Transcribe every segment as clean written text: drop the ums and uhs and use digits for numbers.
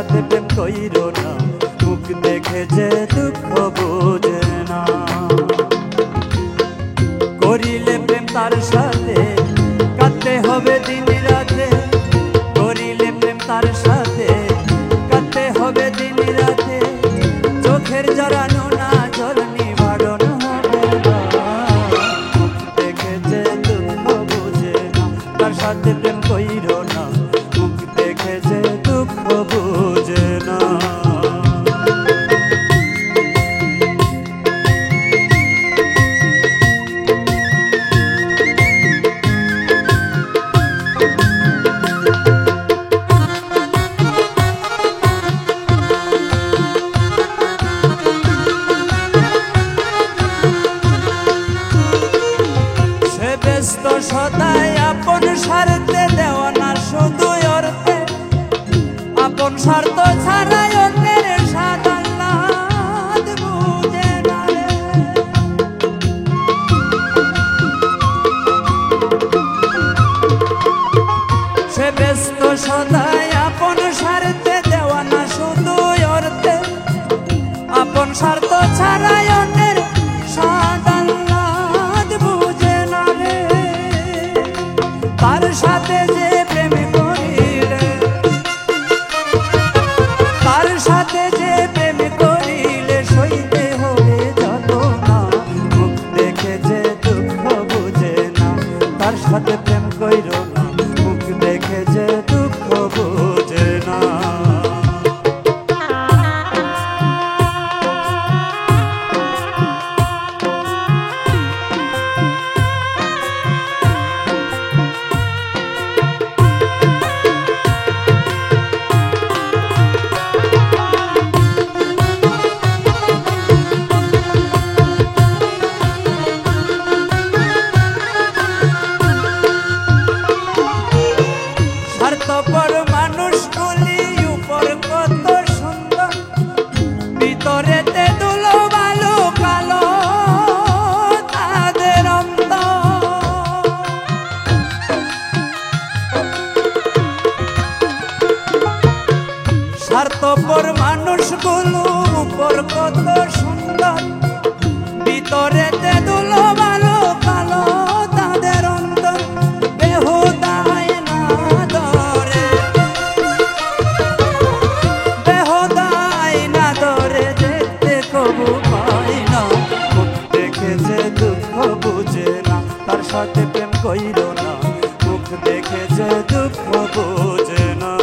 সাথে প্রেম কইরো না, মুখ দেখে যে দুঃখ বোঝে না। করিলে প্রেম তার সাথে কাঁদতে হবে দিন রাতে, করিলে প্রেম তার সাথে কাঁদতে হবে দিন রাতে। চোখের জড়ানো না জল নিবারণ হবে না, মুখ দেখে যে দুঃখ বোঝে না। তার সাথে প্রেম কইরো না, মুখ দেখে যে দুঃখ বোঝে না। ব্যস্ত সদাই আপন স্বার্থে, দেওয়া না শুধু অর্থে, আপন স্বার্থ ছাড়াই অন্যের স্বাদ আহ্লাদ বুঝে না রে। সে ব্যস্ত সদাই আপন স্বার্থে, দেওয়া না শুধু অর্থে, আপন স্বার্থ ছাড়াই অন্যের স্বাদ আহ্লাদ বুঝে না রে। তার সাথে যে প্রেম করিলে, তার সাথে যে প্রেম করিলে সইতে হবে যন্ত্রণা, মুখ দেখে যে দুঃখ বুঝে না। তার সাথে প্রেম কইরো না, মুখ দেখে যে দুঃখ বুঝে না। স্বার্থপর মানুষগুলি উপর কত সুন্দর, ভিতরেতে ধুলো বালু কালো তাদের অন্তর। স্বার্থপর মানুষগুলো উপর কত সুন্দর, ভিতরেতে ধুলো বালু কালো তাদের অন্তর। বেহুদাই না ধরে, বেহুদাই না ধরে, দেখতে কবু পাই না, মুখ দেখে যে দুঃখ বুঝে না। তার সাথে প্রেম কইরো না, মুখ দেখে যে দুঃখ বুঝে না।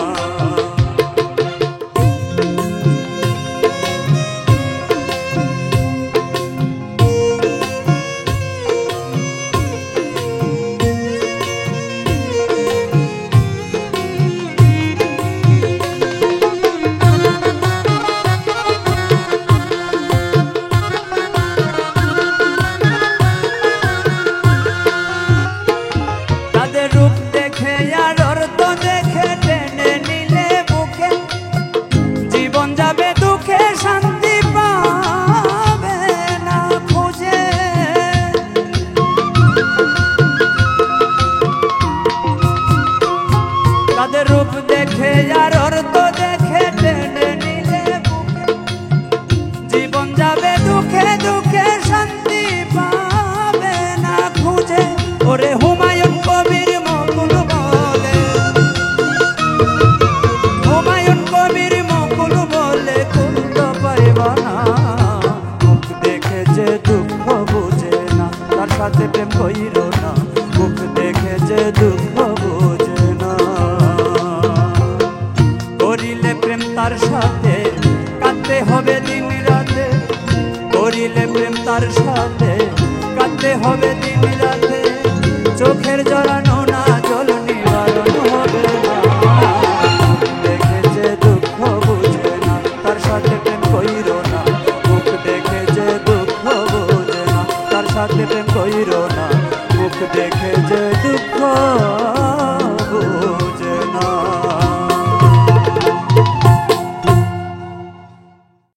রূপ দেখে আর অর্থ দেখে টেনে নিলে বুকে, জীবন যাবে দুঃখে শান্তি পাবে না খুঁজে। তাদের রূপ দেখে আর অর্থ দেখে টেনে নিলে বুকে, জীবন যাবে দুঃখে দুঃখে শান্তি পাবে না খুঁজে। ওরে হুমায়ুন কবির মুকুল বলে, হুমায়ুন কবির মুকুল বলে, কুল তো পাইবা না, মুখ দেখে যে দুঃখ বুঝে না। তার সাথে প্রেম কইরো না, মুখ দেখে যে দুঃখ বুঝে না। করিলে প্রেম তার সাথে কাঁদতে হবে দিন রাতে, করিলে প্রেম তার সাথে কাঁদতে হবে দিন রাতে। চোখের জড়ানো না জল নিবারণ হবে না, দেখে যে দুঃখ বুঝে না। তার সাথে প্রেম কইরো না, মুখ দেখে যে দুঃখ বুঝে না। তার সাথে প্রেম কইরো না, মুখ দেখে যে দুঃখ